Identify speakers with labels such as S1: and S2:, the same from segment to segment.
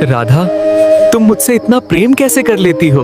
S1: राधा, तुम मुझसे इतना प्रेम कैसे कर लेती हो?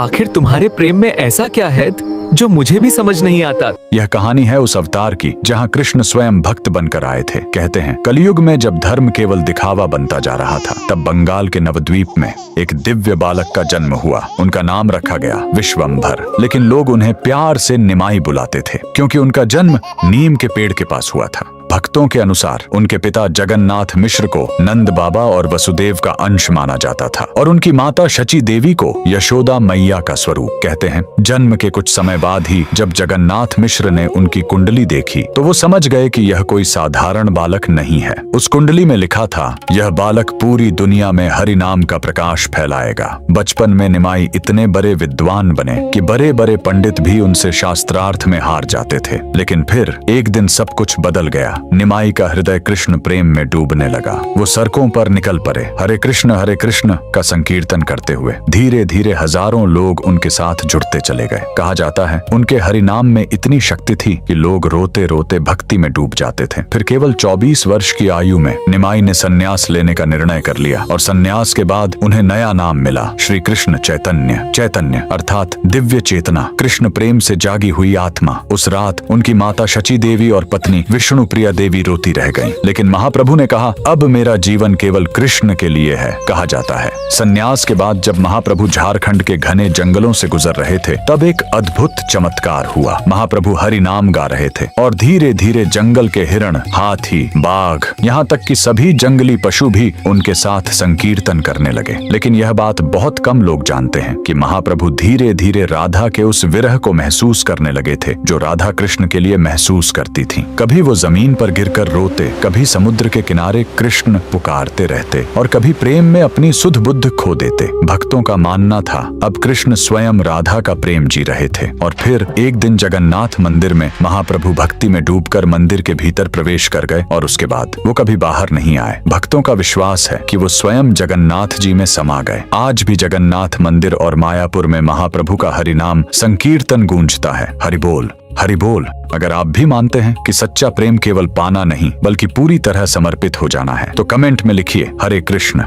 S1: आखिर तुम्हारे प्रेम में ऐसा क्या है जो मुझे भी समझ नहीं आता?
S2: यह कहानी है उस अवतार की जहाँ कृष्ण स्वयं भक्त बनकर आए थे। कहते हैं कलयुग में जब धर्म केवल दिखावा बनता जा रहा था, तब बंगाल के नवद्वीप में एक दिव्य बालक का जन्म हुआ। उनका नाम रखा गया विश्वंभर, लेकिन लोग उन्हें प्यार से निमाई बुलाते थे क्योंकि उनका जन्म नीम के पेड़ के पास हुआ था। भक्तों के अनुसार उनके पिता जगन्नाथ मिश्र को नंद बाबा और वसुदेव का अंश माना जाता था और उनकी माता शची देवी को यशोदा मैया का स्वरूप। कहते हैं जन्म के कुछ समय बाद ही जब जगन्नाथ मिश्र ने उनकी कुंडली देखी तो वो समझ गए कि यह कोई साधारण बालक नहीं है। उस कुंडली में लिखा था, यह बालक पूरी दुनिया में हरि नाम का प्रकाश फैलाएगा। बचपन में निमाई इतने बड़े विद्वान बने कि बड़े बड़े पंडित भी उनसे शास्त्रार्थ में हार जाते थे। लेकिन फिर एक दिन सब कुछ बदल गया। निमाई का हृदय कृष्ण प्रेम में डूबने लगा। वो सड़कों पर निकल पड़े, हरे कृष्ण का संकीर्तन करते हुए। धीरे धीरे हजारों लोग उनके साथ जुड़ते चले गए। कहा जाता है उनके हरि नाम में इतनी शक्ति थी कि लोग रोते रोते भक्ति में डूब जाते थे। फिर केवल 24 वर्ष की आयु में निमाई ने संन्यास लेने का निर्णय कर लिया और संन्यास के बाद उन्हें नया नाम मिला, श्री कृष्ण चैतन्य। चैतन्य अर्थात दिव्य चेतना, कृष्ण प्रेम से जागी हुई आत्मा। उस रात उनकी माता शची देवी और पत्नी विष्णु प्रिया देवी रोती रह गईं। लेकिन महाप्रभु ने कहा, अब मेरा जीवन केवल कृष्ण के लिए है। कहा जाता है संन्यास के बाद जब महाप्रभु झारखंड के घने जंगलों से गुजर रहे थे, तब एक अद्भुत चमत्कार हुआ। महाप्रभु हरि नाम गा रहे थे और धीरे धीरे जंगल के हिरण, हाथी, बाघ, यहाँ तक कि सभी जंगली पशु भी उनके साथ संकीर्तन करने लगे। लेकिन यह बात बहुत कम लोग जानते हैं कि महाप्रभु धीरे धीरे राधा के उस विरह को महसूस करने लगे थे जो राधा कृष्ण के लिए महसूस करती थी। कभी वो जमीन पर गिरकर रोते, कभी समुद्र के किनारे कृष्ण पुकारते रहते और कभी प्रेम में अपनी सुध बुद्ध खो देते। भक्तों का मानना था अब कृष्ण स्वयं राधा का प्रेम जी रहे थे। और फिर एक दिन जगन्नाथ मंदिर में महाप्रभु भक्ति में डूबकर मंदिर के भीतर प्रवेश कर गए और उसके बाद वो कभी बाहर नहीं आए। भक्तों का विश्वास है कि वो स्वयं जगन्नाथ जी में समा गए। आज भी जगन्नाथ मंदिर और मायापुर में महाप्रभु का हरि नाम संकीर्तन गूंजता है। हरि बोल, हरि बोल। अगर आप भी मानते हैं कि सच्चा प्रेम केवल पाना नहीं बल्कि पूरी तरह समर्पित हो जाना है, तो कमेंट में लिखिए हरे कृष्ण।